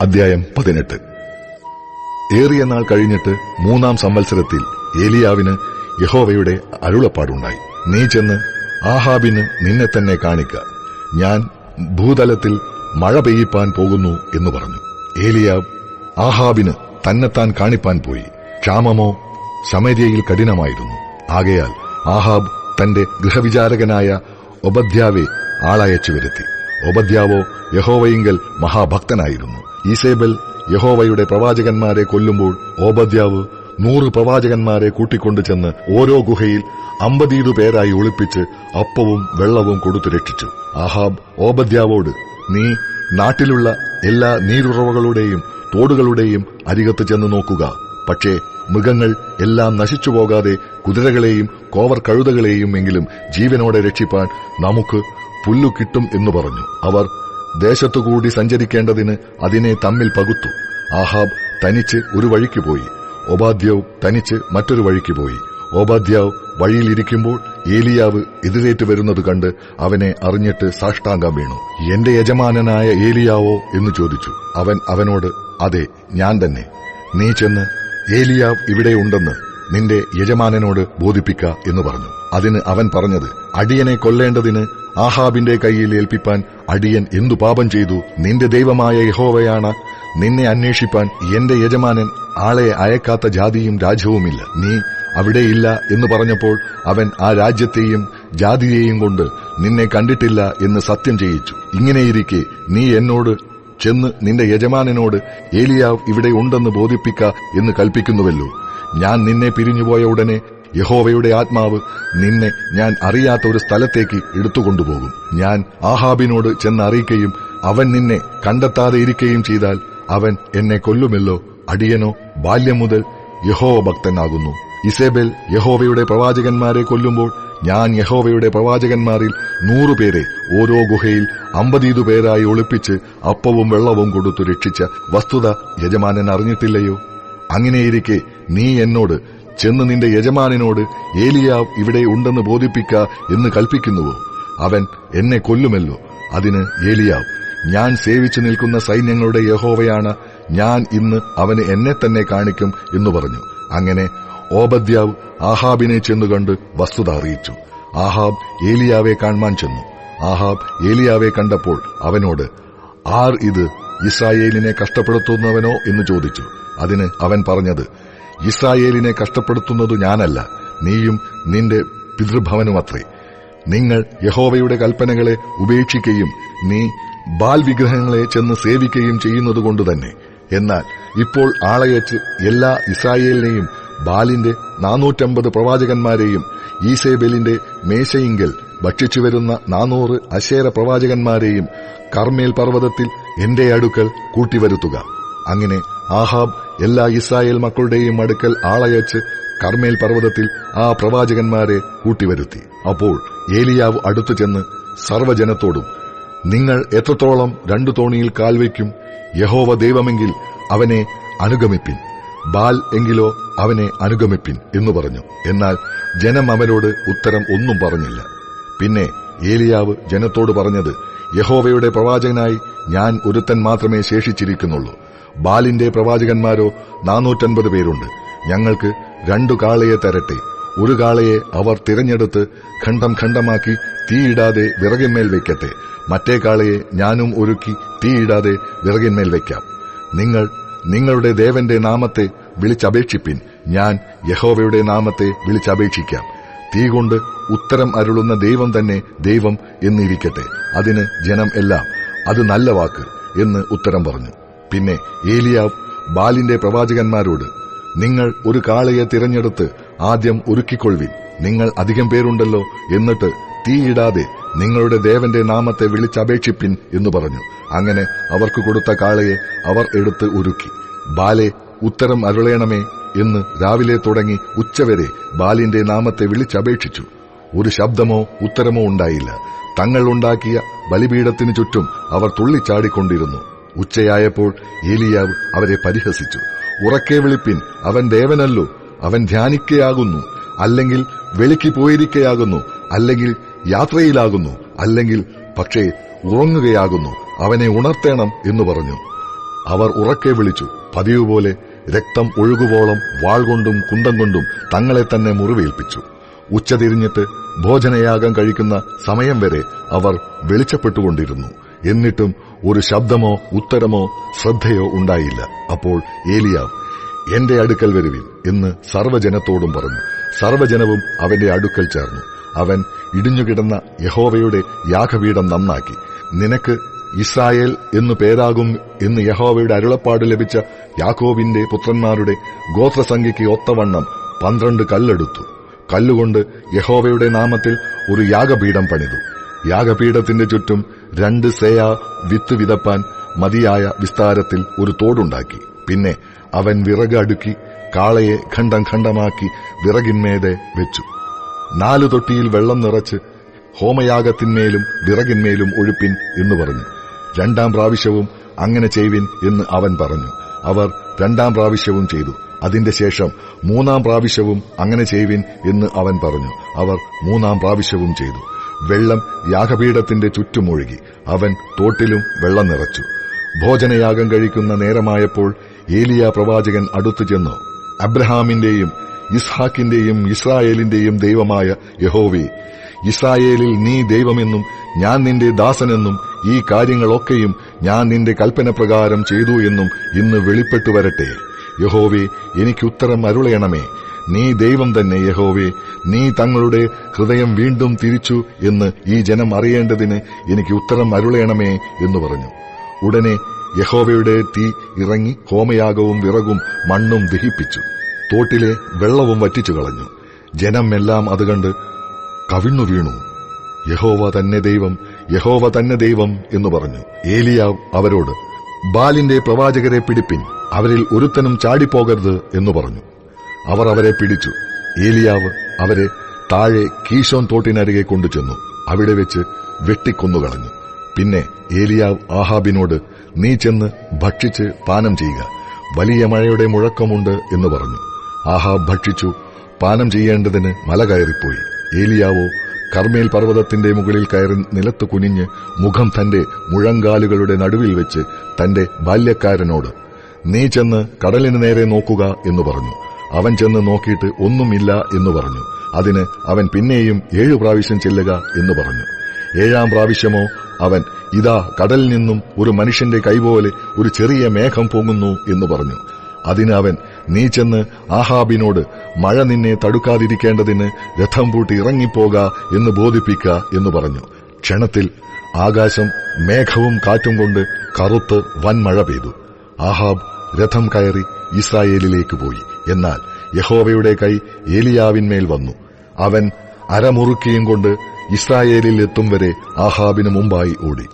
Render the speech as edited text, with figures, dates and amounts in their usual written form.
അധ്യായം 18. ഏറിയ നാൾ കഴിഞ്ഞിട്ട് 3-ാം സംവത്സരത്തിൽ ഏലിയാവിന് യഹോവയുടെ അരുളപ്പാടുണ്ടായി. നീ ചെന്ന് ആഹാബിന് നിന്നെ തന്നെ കാണിക്ക, ഞാൻ ഭൂതലത്തിൽ മഴ പെയ്യിപ്പാൻ പോകുന്നു എന്ന് പറഞ്ഞു. ഏലിയാവ് ആഹാബിന് തന്നെത്താൻ കാണിപ്പാൻ പോയി. ക്ഷാമമോ ശമര്യയിൽ കഠിനമായിരുന്നു. ആകയാൽ ആഹാബ് തന്റെ ഗൃഹവിചാരകനായ ഒബദ്യാവെ ആളയച്ചു വരുത്തി. ഒബദ്യാവോ യഹോവയിങ്കൽ മഹാഭക്തനായിരുന്നു. ഈസേബൽ യഹോവയുടെ പ്രവാചകന്മാരെ കൊല്ലുമ്പോൾ ഓബദ്യാവ് 100 പ്രവാചകന്മാരെ കൂട്ടിക്കൊണ്ടു ചെന്ന് ഓരോ ഗുഹയിൽ 50 പേരായി ഒളിപ്പിച്ച് അപ്പവും വെള്ളവും കൊടുത്തു രക്ഷിച്ചു. ആഹാബ് ഓബദ്യാവോട്, നീ നാട്ടിലുള്ള എല്ലാ നീരുറവകളുടെയും തോടുകളുടെയും അരികത്ത് ചെന്ന് നോക്കുക. പക്ഷേ മൃഗങ്ങൾ എല്ലാം നശിച്ചുപോകാതെ കുതിരകളെയും കോവർ കഴുതകളെയും എങ്കിലും ജീവനോടെ രക്ഷിപ്പാൻ നമുക്ക് പുല്ലു കിട്ടും എന്ന് പറഞ്ഞു. അവർ ദേശത്തുകൂടി സഞ്ചരിക്കേണ്ടതിന് അതിനെ തമ്മിൽ പകുത്തു. ആഹാബ് തനിച്ച് ഒരു വഴിക്ക് പോയി, ഓബദ്യാവ് തനിച്ച് മറ്റൊരു വഴിക്ക് പോയി. ഓബദ്യാവ് വഴിയിലിരിക്കുമ്പോൾ ഏലിയാവ് എതിരേറ്റ് വരുന്നത് കണ്ട് അവനെ അറിഞ്ഞിട്ട് സാഷ്ടാംഗം വീണു. എന്റെ യജമാനനായ ഏലിയാവോ എന്ന് ചോദിച്ചു. അവൻ അവനോട്, അതെ, ഞാൻ തന്നെ. നീ ചെന്ന് ഏലിയാവ് ഇവിടെ ഉണ്ടെന്ന് നിന്റെ യജമാനനോട് ബോധിപ്പിക്ക എന്ന് പറഞ്ഞു. അതിന് അവൻ പറഞ്ഞത്, അടിയനെ കൊല്ലേണ്ടതിന് ആഹാബിന്റെ കയ്യിൽ ഏൽപ്പിപ്പാൻ അടിയൻ എന്തു പാപം ചെയ്തു? നിന്റെ ദൈവമായ യഹോവയാണ് നിന്നെ അന്വേഷിപ്പാൻ എന്റെ യജമാനൻ ആളെ അയക്കാത്ത ജാതിയും രാജ്യവുമില്ല. നീ അവിടെയില്ല എന്ന് പറഞ്ഞപ്പോൾ അവൻ ആ രാജ്യത്തെയും ജാതിയെയും കൊണ്ട് നിന്നെ കണ്ടിട്ടില്ല എന്ന് സത്യം ചെയ്യിച്ചു. ഇങ്ങനെയിരിക്കെ നീ എന്നോട് ചെന്ന് നിന്റെ യജമാനനോട് ഏലിയാവ് ഇവിടെ ഉണ്ടെന്ന് ബോധിപ്പിക്ക എന്ന് കൽപ്പിക്കുന്നുവല്ലോ. ഞാൻ നിന്നെ പിരിഞ്ഞുപോയ ഉടനെ യഹോവയുടെ ആത്മാവ് നിന്നെ ഞാൻ അറിയാത്ത ഒരു സ്ഥലത്തേക്ക് എടുത്തുകൊണ്ടുപോകും. ഞാൻ ആഹാബിനോട് ചെന്നറിയിക്കുകയും അവൻ നിന്നെ കണ്ടെത്താതെ ഇരിക്കുകയും ചെയ്താൽ അവൻ എന്നെ കൊല്ലുമല്ലോ. അടിയനോ ബാല്യം മുതൽ യഹോവ ഭക്തനാകുന്നു. ഇസേബേൽ യഹോവയുടെ പ്രവാചകന്മാരെ കൊല്ലുമ്പോൾ ഞാൻ യഹോവയുടെ പ്രവാചകന്മാരിൽ 100 പേരെ ഓരോ ഗുഹയിൽ 50 പേരായി ഒളിപ്പിച്ച് അപ്പവും വെള്ളവും കൊടുത്തു രക്ഷിച്ച വസ്തുത യജമാനൻ അറിഞ്ഞിട്ടില്ലയോ? അങ്ങനെയിരിക്കെ നീ എന്നോട് ചെന്ന് നിന്റെ യജമാനനോട് ഏലിയാവ് ഇവിടെ ഉണ്ടെന്ന് ബോധിപ്പിക്ക എന്ന് കൽപ്പിക്കുന്നുവോ? അവൻ എന്നെ കൊല്ലുമല്ലോ. അതിന് ഏലിയാവ്, ഞാൻ സേവിച്ചു നിൽക്കുന്ന സൈന്യങ്ങളുടെ യഹോവയാണ്, ഞാൻ ഇന്ന് അവന് എന്നെ തന്നെ കാണിക്കും എന്ന് പറഞ്ഞു. അങ്ങനെ ഓബദ്യാവ് ആഹാബിനെ ചെന്നുകണ്ട് വസ്തുത അറിയിച്ചു. ആഹാബ് ഏലിയാവെ കാണാൻ ചെന്നു. ആഹാബ് ഏലിയാവെ കണ്ടപ്പോൾ അവനോട്, ആർ ഇത്, ഇസ്രായേലിനെ കഷ്ടപ്പെടുത്തുന്നവനോ എന്ന് ചോദിച്ചു. അതിന് അവൻ പറഞ്ഞത്, ഇസ്രായേലിനെ കഷ്ടപ്പെടുത്തുന്നത് ഞാനല്ല, നീയും നിന്റെ പിതൃഭവനുമത്രേ. നിങ്ങൾ യഹോവയുടെ കൽപ്പനകളെ ഉപേക്ഷിക്കുകയും നീ ബാൽ വിഗ്രഹങ്ങളെ ചെന്ന് സേവിക്കുകയും ചെയ്യുന്നതുകൊണ്ട് തന്നെ. എന്നാൽ ഇപ്പോൾ ആളയച്ച് എല്ലാ ഇസ്രായേലിനെയും ബാലിന്റെ 450 പ്രവാചകന്മാരെയും ഈസേബെലിന്റെ മേശയിങ്കൽ ഭക്ഷിച്ചുവരുന്ന 400 അശേര പ്രവാചകന്മാരെയും കർമ്മേൽ പർവ്വതത്തിൽ എന്റെ അടുക്കൽ കൂട്ടിവരുത്തുക. അങ്ങനെ ആഹാബ് എല്ലാ ഇസ്രായേൽ മക്കളുടെയും അടുക്കൽ ആളയച്ച് കർമ്മേൽ പർവ്വതത്തിൽ ആ പ്രവാചകന്മാരെ കൂട്ടിവരുത്തി. അപ്പോൾ ഏലിയാവ് അടുത്തു ചെന്ന് സർവ്വജനത്തോടും, നിങ്ങൾ എത്രത്തോളം 2 തോണിയിൽ കാൽവയ്ക്കും? യഹോവ ദൈവമെങ്കിൽ അവനെ അനുഗമിപ്പിൻ, ബാൽ എങ്കിലോ അവനെ അനുഗമിപ്പിൻ എന്ന് പറഞ്ഞു. എന്നാൽ ജനം അവരോട് ഉത്തരം ഒന്നും പറഞ്ഞില്ല. പിന്നെ ഏലിയാവ് ജനത്തോട് പറഞ്ഞത്, യഹോവയുടെ പ്രവാചകനായി ഞാൻ ഒരുത്തൻ മാത്രമേ ശേഷിച്ചിരിക്കുന്നുള്ളൂ. ബാലിന്റെ പ്രവാചകന്മാരോ 450 പേരുണ്ട്. ഞങ്ങൾക്ക് 2 കാളയെ തരട്ടെ. ഒരു കാളയെ അവർ തിരഞ്ഞെടുത്ത് ഖണ്ഡം ഖണ്ഡമാക്കി തീയിടാതെ വിറകിന്മേൽ വയ്ക്കട്ടെ. മറ്റേ കാളയെ ഞാനും ഒരുക്കി തീയിടാതെ വിറകിന്മേൽ വയ്ക്കാം. നിങ്ങൾ നിങ്ങളുടെ ദേവന്റെ നാമത്തെ വിളിച്ചപേക്ഷിപ്പിൻ, ഞാൻ യഹോവയുടെ നാമത്തെ വിളിച്ചപേക്ഷിക്കാം. തീ കൊണ്ട് ഉത്തരം അരുളുന്ന ദൈവം തന്നെ ദൈവം എന്നിരിക്കട്ടെ. അതിന് ജനം എല്ലാം, അത് നല്ല വാക്ക് എന്ന് ഉത്തരം പറഞ്ഞു. പിന്നെ ഏലിയാവ് ബാലിന്റെ പ്രവാചകന്മാരോട്, നിങ്ങൾ ഒരു കാളയെ തിരഞ്ഞെടുത്ത് ആദ്യം ഒരുക്കിക്കൊള്ളുവിൻ. നിങ്ങൾ അധികം പേരുണ്ടല്ലോ, എന്നിട്ട് തീയിടാതെ നിങ്ങളുടെ ദേവന്റെ നാമത്തെ വിളിച്ചപേക്ഷിപ്പിൻ എന്ന് പറഞ്ഞു. അങ്ങനെ അവർക്ക് കൊടുത്ത കാളയെ അവർ എടുത്ത് ഒരുക്കി. ബാലെ, ഉത്തരം അരുളേണമേ എന്ന് രാവിലെ തുടങ്ങി ഉച്ചവരെ ബാലിന്റെ നാമത്തെ വിളിച്ചപേക്ഷിച്ചു. ഒരു ശബ്ദമോ ഉത്തരമോ ഉണ്ടായില്ല. തങ്ങൾ ഉണ്ടാക്കിയ ബലിപീഠത്തിനു ചുറ്റും അവർ തുള്ളിച്ചാടിക്കൊണ്ടിരുന്നു. ഉച്ചയായപ്പോൾ ഏലിയാവ് അവരെ പരിഹസിച്ചു. ഉറക്കെ വിളിപ്പിൻ, അവൻ ദേവനല്ലോ, അവൻ ധ്യാനിക്കയാകുന്നു, അല്ലെങ്കിൽ വെളിക്ക് പോയിരിക്കയാകുന്നു, അല്ലെങ്കിൽ യാത്രയിലാകുന്നു, അല്ലെങ്കിൽ പക്ഷേ ഉറങ്ങുകയാകുന്നു. അവനെ ഉണർത്തേണം എന്ന് പറഞ്ഞു. അവർ ഉറക്കെ വിളിച്ചു. പതിവ് പോലെ രക്തം ഒഴുകുവോളം വാൾ കൊണ്ടും കുന്തം കൊണ്ടും തങ്ങളെ തന്നെ മുറിവേൽപ്പിച്ചു. ഉച്ചതിരിഞ്ഞിട്ട് ഭോജനയാഗം കഴിക്കുന്ന സമയം വരെ അവർ വെളിച്ചപ്പെട്ടുകൊണ്ടിരുന്നു. എന്നിട്ടും ഒരു ശബ്ദമോ ഉത്തരമോ ശ്രദ്ധയോ ഉണ്ടായില്ല. അപ്പോൾ ഏലിയാവ്, എന്റെ അടുക്കൽ വരുവിൻ എന്ന് സർവ്വജനത്തോടും പറഞ്ഞു. സർവ്വജനവും അവന്റെ അടുക്കൽ ചേർന്നു. അവൻ ഇടിഞ്ഞുകിടന്ന യഹോവയുടെ യാഗപീഠം നന്നാക്കി. നിനക്ക് ഇസ്രായേൽ എന്നു പേരാകും എന്ന് യഹോവയുടെ അരുളപ്പാട് ലഭിച്ച യാക്കോബിന്റെ പുത്രന്മാരുടെ ഗോത്രസംഖ്യയ്ക്ക് ഒത്തവണ്ണം 12 കല്ലെടുത്തു. കല്ലുകൊണ്ട് യഹോവയുടെ നാമത്തിൽ ഒരു യാഗപീഠം പണിതു. യാഗപീഠത്തിന്റെ ചുറ്റും 2 സേയാ വിത്ത് വിതപ്പാൻ മതിയായ വിസ്താരത്തിൽ ഒരു തോടുണ്ടാക്കി. പിന്നെ അവൻ വിറക് അടുക്കി കാളയെ ഖണ്ഡം ഖണ്ഡമാക്കി വിറകിന്മേതെ വെച്ചു. 4 തൊട്ടിയിൽ വെള്ളം നിറച്ച് ഹോമയാഗത്തിന്മേലും വിറകിന്മേലും ഒഴുപ്പിൻ എന്ന് പറഞ്ഞു. 2-ാം പ്രാവശ്യവും അങ്ങനെ ചെയ്വിൻ എന്ന് അവൻ പറഞ്ഞു. അവർ 2-ാം പ്രാവശ്യവും ചെയ്തു. അതിന്റെ ശേഷം 3-ാം പ്രാവശ്യവും അങ്ങനെ ചെയ്വിൻ എന്ന് അവൻ പറഞ്ഞു. അവർ 3-ാം പ്രാവശ്യവും ചെയ്തു. വെള്ളം യാഗപീഠത്തിന്റെ ചുറ്റുമൊഴുകി. അവൻ തോട്ടിലും വെള്ളം നിറച്ചു. ഭോജനയാഗം കഴിക്കുന്ന നേരമായപ്പോൾ ഏലിയാ പ്രവാചകൻ അടുത്തു ചെന്നു, അബ്രഹാമിന്റെയും ഇസ്ഹാക്കിന്റെയും ഇസ്രായേലിന്റെയും ദൈവമായ യഹോവേ, ഇസ്രായേലിൽ നീ ദൈവമെന്നും ഞാൻ നിന്റെ ദാസനെന്നും ഈ കാര്യങ്ങളൊക്കെയും ഞാൻ നിന്റെ കൽപ്പനപ്രകാരം ചെയ്തു എന്നും ഇന്ന് വെളിപ്പെട്ടു വരട്ടെ. യഹോവേ, എനിക്കുത്തരം അരുളയണമേ. നീ ദൈവം തന്നെ യഹോവേ. നീ തങ്ങളുടെ ഹൃദയം വീണ്ടും തിരിച്ചു എന്ന് ഈ ജനം അറിയേണ്ടതിന് എനിക്ക് ഉത്തരം അരുളയണമേ എന്ന് പറഞ്ഞു. ഉടനെ യഹോവയുടെ തീ ഇറങ്ങി ഹോമയാഗവും വിറകും മണ്ണും ദഹിപ്പിച്ചു. തോട്ടിലെ വെള്ളവും വറ്റിച്ചു കളഞ്ഞു. ജനം എല്ലാം അത് കണ്ട് കവിണ്ണു വീണു. യഹോവ തന്നെ ദൈവം, യഹോവ തന്നെ ദൈവം എന്ന് പറഞ്ഞു. ഏലിയാവ് അവരോട്, ബാലിന്റെ പ്രവാചകരെ പിടിപ്പിൻ, അവരിൽ ഒരുത്തനും ചാടിപ്പോകരുത് എന്ന് പറഞ്ഞു. അവർ അവരെ പിടിച്ചു. ഏലിയാവ് അവരെ താഴെ കീശോൻ തോട്ടിനരികെ കൊണ്ടുചെന്നു. അവിടെ വെച്ച് വെട്ടിക്കൊന്നുകളഞ്ഞു. പിന്നെ ഏലിയാവ് ആഹാബിനോട്, നീ ചെന്ന് ഭക്ഷിച്ച് പാനം ചെയ്യുക, വലിയ മഴയുടെ മുഴക്കമുണ്ട് എന്ന് പറഞ്ഞു. ആഹാബ് ഭക്ഷിച്ചു പാനം ചെയ്യേണ്ടതിന് മല കയറിപ്പോയി. ഏലിയാവോ കർമ്മേൽ പർവ്വതത്തിന്റെ മുകളിൽ കയറി നിലത്ത് കുനിഞ്ഞ് മുഖം തന്റെ മുഴങ്കാലുകളുടെ നടുവിൽ വെച്ച് തന്റെ ബാല്യക്കാരനോട്, നീ ചെന്ന് കടലിന് നേരെ നോക്കുക എന്ന് പറഞ്ഞു. അവൻ ചെന്ന് നോക്കിയിട്ട് ഒന്നുമില്ല എന്ന് പറഞ്ഞു. അതിന് അവൻ പിന്നെയും 7 പ്രാവശ്യം ചെല്ലുക എന്ന് പറഞ്ഞു. 7-ാം പ്രാവശ്യമോ അവൻ, ഇതാ കടലിൽ നിന്നും ഒരു മനുഷ്യന്റെ കൈപോലെ ഒരു ചെറിയ മേഘം പൊങ്ങുന്നു എന്ന് പറഞ്ഞു. അതിന് അവൻ, നീ ചെന്ന് ആഹാബിനോട്, മഴ നിന്നെ തടുക്കാതിരിക്കേണ്ടതിന് രഥം പൂട്ടി ഇറങ്ങിപ്പോക എന്ന് ബോധിപ്പിക്ക എന്ന് പറഞ്ഞു. ക്ഷണത്തിൽ ആകാശം മേഘവും കാറ്റും കൊണ്ട് കറുത്ത് വൻമഴ പെയ്തു. ആഹാബ് രഥം കയറി ഇസ്രായേലിലേക്ക് പോയി. എന്നാൽ യഹോവയുടെ കൈ ഏലിയാവിന്മേൽ വന്നു. അവൻ അരമുറുക്കിയും കൊണ്ട് ഇസ്രായേലിൽ എത്തും വരെ ആഹാബിന് മുമ്പായി ഓടി.